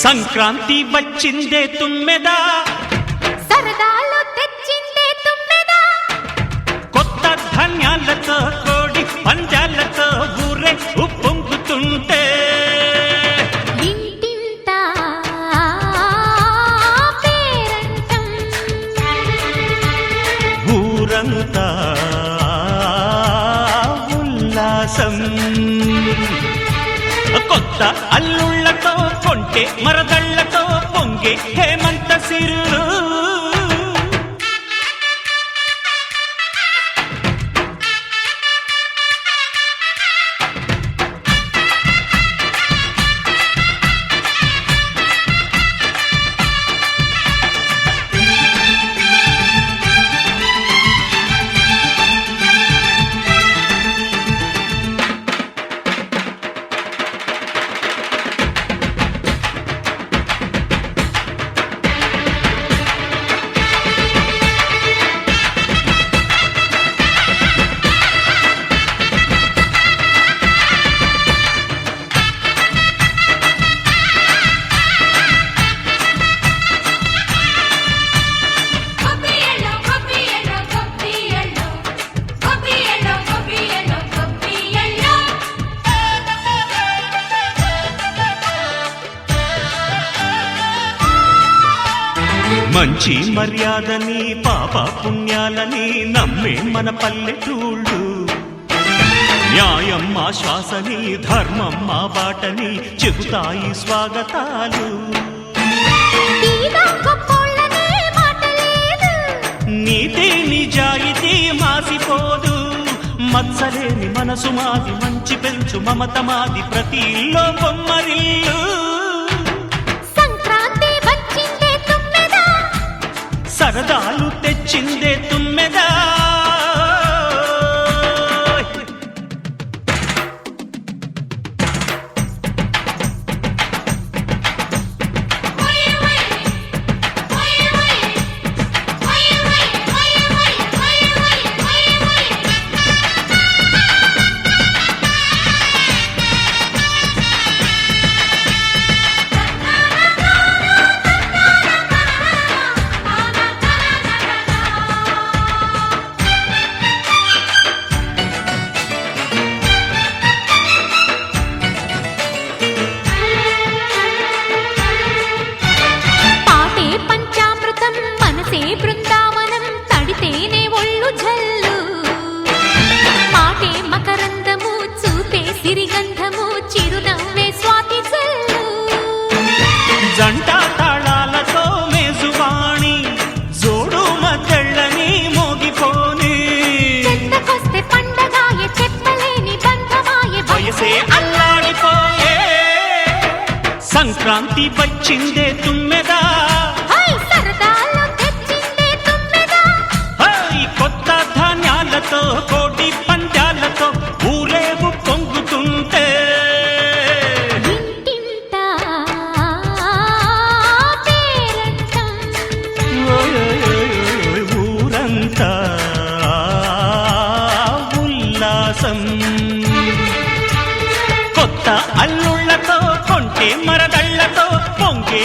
సంక్రాంతి వచ్చిందే తుమ్మెదా, సరదాలు తెచ్చిందే తుమ్మెదా, కొత్త ధాన్యాలతో కోడి పంజాలతో ఊరే ఉప్పొంగుతుంటే ఇంటింటా పేరంటం, ఊరంతా ఉల్లాసం. కొత్త అల్లుళ్లతో కొంటే మరదళ్లతో పొంగే హేమంత సిరులు. మంచి మర్యాదని పాప పుణ్యాలని నమ్మే మన పల్లెటూళ్ళు, న్యాయం మా శ్వాసని ధర్మం మా బాటని చెబుతాయి స్వాగతాలు. నీతి నిజాయితీ మాసిపోదు, మత్సలేని మనసు మాది, మంచి పెంచు మమత మాది, ప్రతి ఇల్లో బొమ్మరిల్లు. సరదాలు తెచ్చిందే తుమ్మెదా, బృందావనం తడితేనే ఒళ్ళు జల్లు, మాటే మకరందము చూపే సిరిగంధము, చిరునవ్వే స్వాతి జల్లు. జంట తాళాలతో మేజువాణి జోడు మద్దళ్ళని మోగిపోని, చెంతకొస్తే పండగాయే చెప్పలేని బంధమాయే, వయసే అల్లాడిపోయే. సంక్రాంతి వచ్చిందే తుమ్మెదా, కోటి పంజాలతో ఊరేగు పొంగుతుంటే ఇంటింటా పేరంటం, ఊరంతా ఉల్లాసం. కొత్త అల్లుళ్లతో కొంటే మరదళ్లతో పొంగే